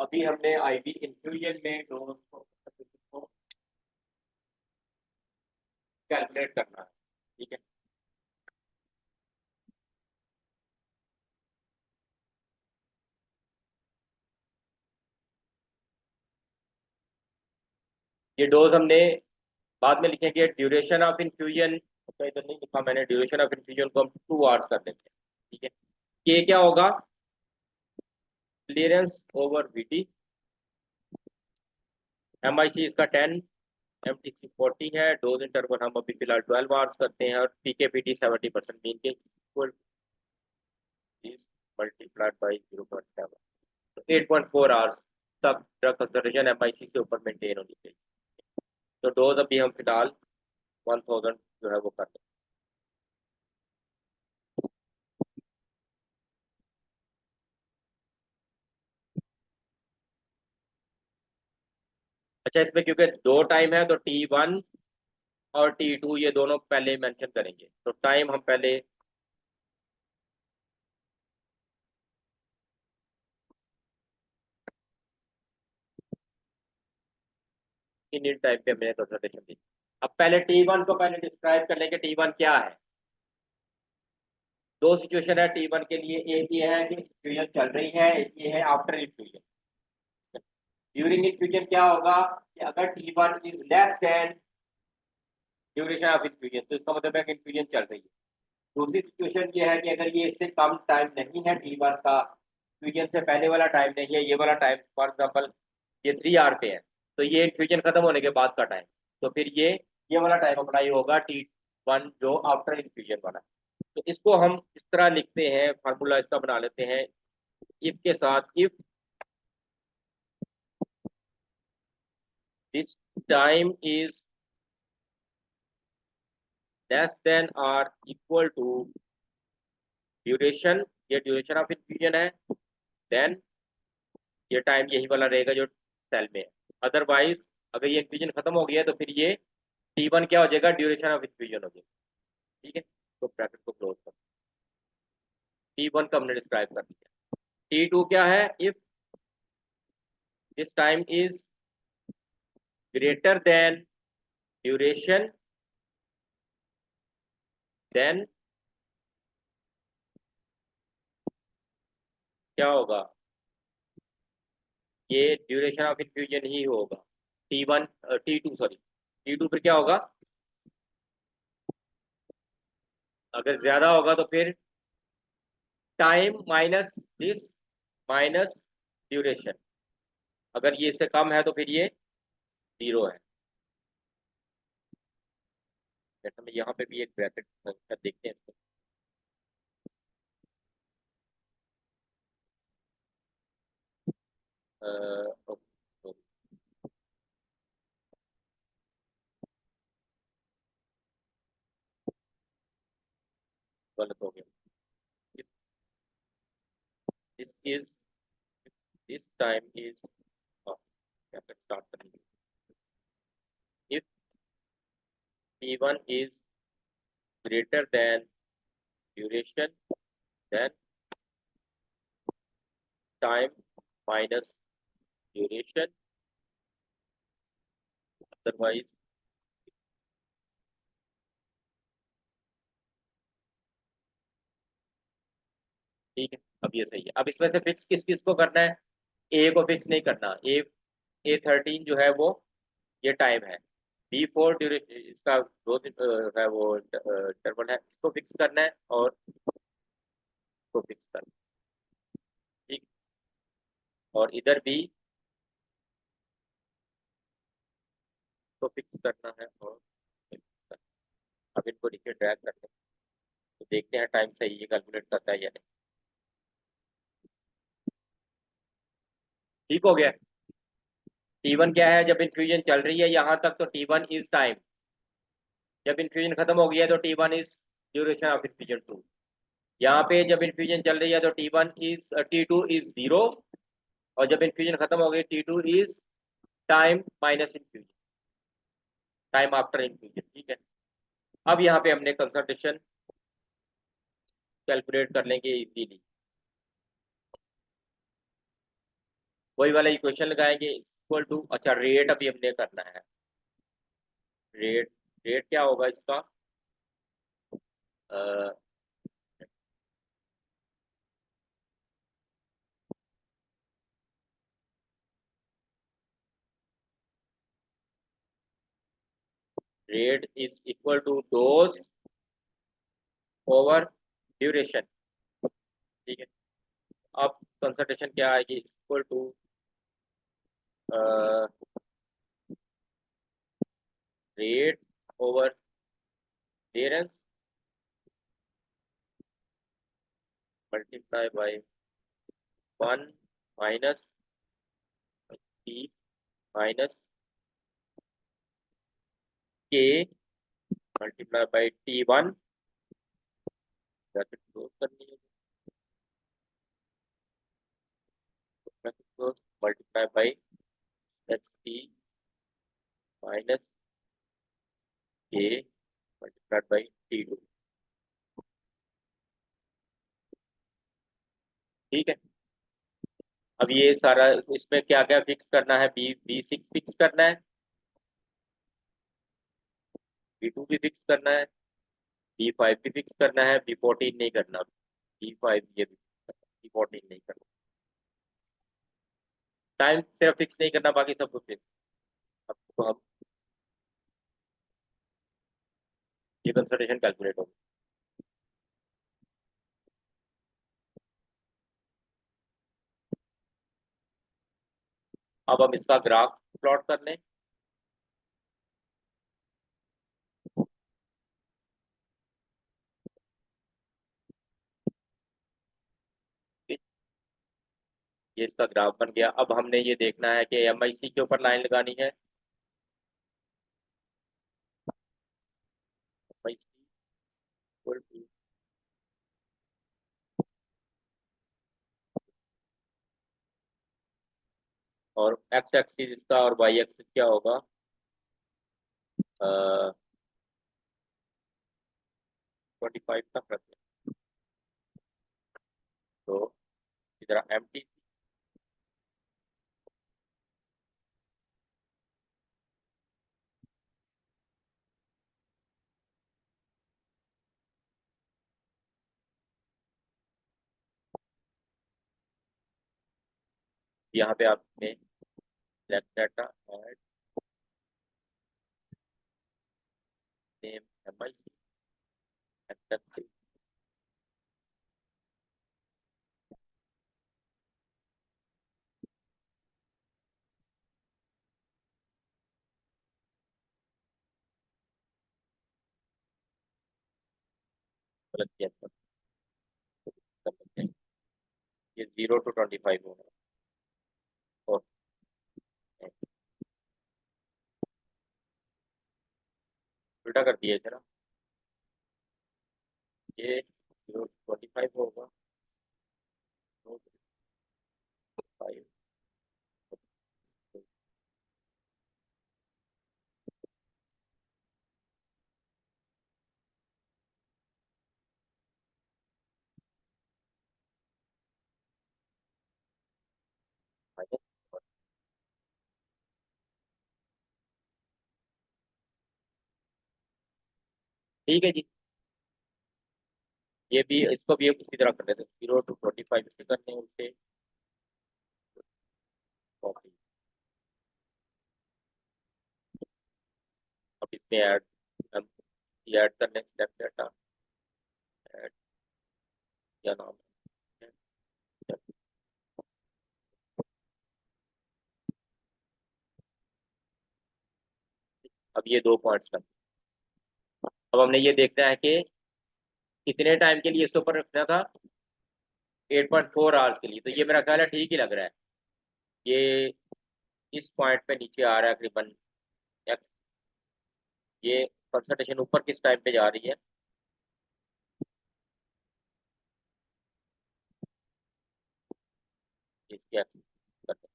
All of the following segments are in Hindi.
अभी हमने आईवी इन्फ्यूजन में डोज को कैलकुलेट करना है। ठीक है, ये डोज हमने बाद में लिखेंगे। ड्यूरेशन ऑफ इन्फ्यूजन तो इधर नहीं लिखा मैंने, ड्यूरेशन ऑफ इन्फ्यूजन को हम 2 आवर्स कर देते हैं। ठीक है, के क्या होगा, क्लियरेंस ओवर वीटी। एम आई सी इसका 10, एम टी सी 40 है। डोज इंटरवल हम अभी फिलहाल 12 आवर्स करते हैं और पी के पी टी 70% मीन के इक्वल मल्टीप्लाइड बाई 0.7, तो 8.4 आवर्स तक ड्रग कंसंट्रेशन एम आई सी से ऊपर मेंटेन होनी चाहिए। तो डोज अभी हम फिलहाल 1000 जो है वो कर दें। अच्छा, इसमें क्योंकि 2 टाइम है तो T1 और T2 ये दोनों पहले मेंशन करेंगे। तो टाइम हम पहले इन टाइम पे हमने कंसंट्रेशन दी। अब पहले T1 को पहले डिस्क्राइब कर लेंगे। T1 क्या है? दो सिचुएशन है T1 के लिए। एक ये है कि इन्फ्यूजन चल रही है, एक ये है आफ्टर इन्फ्यूजन। ड्यूरिंग इन्फ्यूजन क्या होगा कि अगर T1 is less than duration of infusion तो इसका मतलब है कि इन्फ्यूजन चल रही है। दूसरी सिचुएशन ये है कि अगर ये इससे कम टाइम नहीं है T1 का, इन्फ्यूजन से पहले वाला टाइम नहीं है, ये वाला टाइम फॉर एग्जाम्पल ये 3 आवर पे है, तो ये इन्फ्यूजन खत्म होने के बाद का टाइम, तो फिर ये वाला टाइम अपना ही होगा T1 जो आफ्टर इन्फ्यूजन वाला। तो इसको हम इस तरह लिखते हैं, फार्मूला इसका बना लेते हैं इफ के साथ। If this time is less than और इक्वल टू ड्यूरेशन, ये ड्यूरेशन ऑफ इन्फ्यूजन है, देन ये टाइम यही वाला रहेगा जो सेल में है। अदरवाइज अगर ये इन्फ्यूजन खत्म हो गया तो फिर ये T1 क्या हो जाएगा, ड्यूरेशन ऑफ इन्फ्यूजन हो जाएगा। ठीक है, तो ब्रैकेट को क्लोज कर, T1 का हमने डिस्क्राइब कर दिया। T2 क्या है, if this time is greater than duration then क्या होगा, ये ड्यूरेशन ऑफ इन्फ्यूजन ही होगा। T1 T2 सॉरी T2 फिर क्या होगा, अगर ज्यादा होगा तो फिर time minus this minus duration, अगर ये इससे कम है तो फिर ये 0 है। जैसे हम यहाँ पे भी एक ब्रैकेट देखते हैं, गलत हो गया। This is this time is bracket start करेंगे। If T1 is greater than duration, then time minus duration, otherwise ठीक है। अब ये सही है। अब इसमें से फिक्स किस किस को करना है, ए को फिक्स नहीं करना। A13 जो है वो ये टाइम है। B4 ड्यूरेशन इसका दो है वो इंटरवल है, इसको फिक्स करना है और इसको फिक्स करना है। ठीक, और इधर भी इसको फिक्स करना है और fix करना है। अब इनको नीचे ड्रैग करते हैं तो देखते हैं टाइम सही है कैलकुलेट करता है या नहीं। ठीक हो गया। T1 क्या है, जब इन्फ्यूजन चल रही है यहाँ तक तो T1 इज टाइम, जब इन्फ्यूजन खत्म हो गया है तो T1 is duration of infusion 2। यहाँ पे जब इन्फ्यूजन चल रही है तो T2 इज 0, और जब इन्फ्यूजन खत्म हो गई T2 is time minus infusion, time after infusion. ठीक है, अब यहाँ पे हमने कंसंट्रेशन कैलकुलेट कर लेंगे इजीली। वही वाला इक्वेशन लगाएंगे इक्वल टू, अच्छा रेट अभी हमने करना है। रेट, रेट क्या होगा इसका, rate is equal to dose over duration. ठीक है, अब कंसंट्रेशन क्या आएगी, equal to rate over clearance multiply by 1 minus T minus K multiply by T1, bracket close करनी है, bracket close, multiply by H T minus K multiply by T2। ठीक है, अब ये सारा इसमें क्या क्या फिक्स करना है, बी6 फिक्स करना है, बी2 भी फिक्स करना है, बी5 भी फिक्स करना है, बी14 नहीं करना, बी5 ये भी, बी14 नहीं करना, टाइम सिर्फ फिक्स नहीं करना, बाकी सब कुछ फिक्स। अब तो हम ये कंसल्टेशन कैलकुलेट होगा। अब हम इसका ग्राफ प्लॉट कर लें। ये इसका ग्राफ बन गया। अब हमने ये देखना है कि MIC के ऊपर लाइन लगानी है, MIC equal to, और एक्स एक्सिस इसका और वाई एक्सिस क्या होगा, 25 तक रखते हैं। तो इधर एम टी यहाँ पे आपने left data add name MIC except, गलत किया था, ये 0 to 25 होगा, और उल्टा कर दिया जरा, ये 0 to 25 होगा, 5, ठीक है जी। ये भी, इसको भी उसी तरह कर लेते हैं, 0 to 25 इससे करने हैं उसे कॉपी। अब इसमें ऐड, हम ये ऐड करने लेफ्ट डाटा ऐड, क्या नाम है, अब ये 2 पॉइंट्स का, अब हमने ये देखना है कि कितने टाइम के लिए इसके ऊपर रखना था, 8.4 आवर्स के लिए, तो ये मेरा ख्याल है ठीक ही लग रहा है। ये इस पॉइंट पे नीचे आ रहा है करीबन, ये कंसंट्रेशन ऊपर किस टाइम पे जा रही है, इसके एक्सिस करते हैं।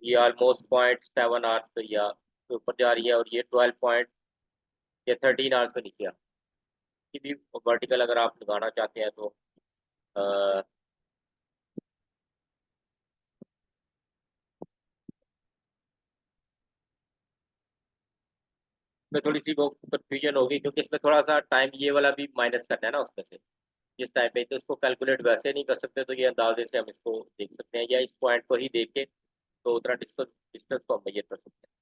ये ऑलमोस्ट 0.7 आवर्स पे या ऊपर जा रही है, और ये 12 पॉइंट या 13 आवर्स पे नीचे आ की भी वर्टिकल अगर आप लगाना चाहते हैं तो में थोड़ी सी वो कंफ्यूजन होगी, क्योंकि इसमें थोड़ा सा टाइम ये वाला भी माइनस करना है ना उसमें से, जिस टाइम पे, तो इसको कैलकुलेट वैसे नहीं कर सकते, तो ये अंदाजे से हम इसको देख सकते हैं, या इस पॉइंट को ही देख के तो उतना डिस्टेंस डिस्टेंस को हम मेजर कर सकते हैं।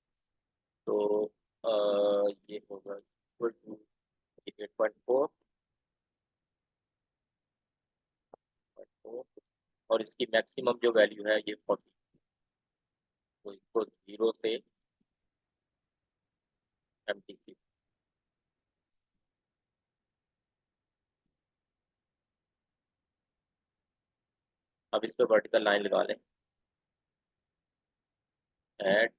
तो ये होगा इक्वल टू 8.4 और इसकी मैक्सिमम जो वैल्यू है ये 40, तो इसको 0 से MTC। अब इस पे वर्टिकल लाइन लगा लें, ऐड,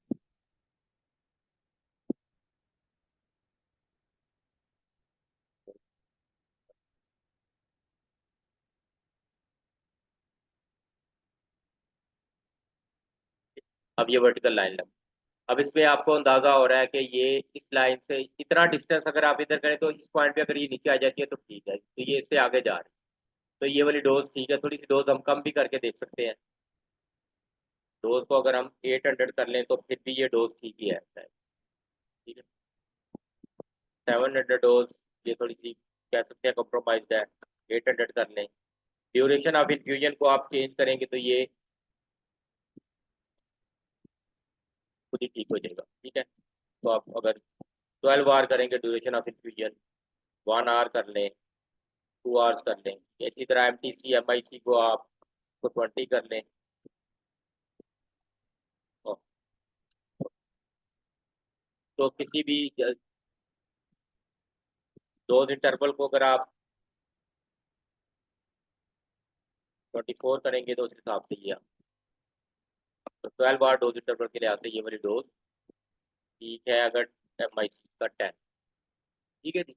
अब ये वर्टिकल लाइन लगा। अब इसमें आपको अंदाजा हो रहा है कि ये इस लाइन से इतना डिस्टेंस अगर आप इधर करें तो इस पॉइंट पे अगर ये नीचे आ जाती है तो ठीक है, तो ये इससे आगे जा रही है, तो ये वाली डोज ठीक है, थोड़ी सी डोज हम कम भी करके देख सकते हैं। डोज को अगर हम 800 कर लें तो फिर भी ये डोज ठीक ही है, ठीक है। 700 डोज ये थोड़ी सी कह सकते हैं कॉम्प्रोमाइज है, 800 कर लें। ड्यूरेशन ऑफ इन्फ्यूजन को आप चेंज करेंगे तो ये खुद ही ठीक हो जाएगा, ठीक है। तो आप अगर 12 आवर करेंगे ड्यूरेशन ऑफ इन्फ्यूजन, 1 आवर कर लें, 2 आवर्स कर लें, इसी तरह MTC MIC को आप 20 कर लें। तो किसी भी डोज इंटरवल को अगर आप 24 करेंगे तो उस हिसाब से ये, तो 12 आवर डोज इंटरवल के लिहाज से ये वाली डोज ठीक है। अगर MIC का 10, ठीक है जी।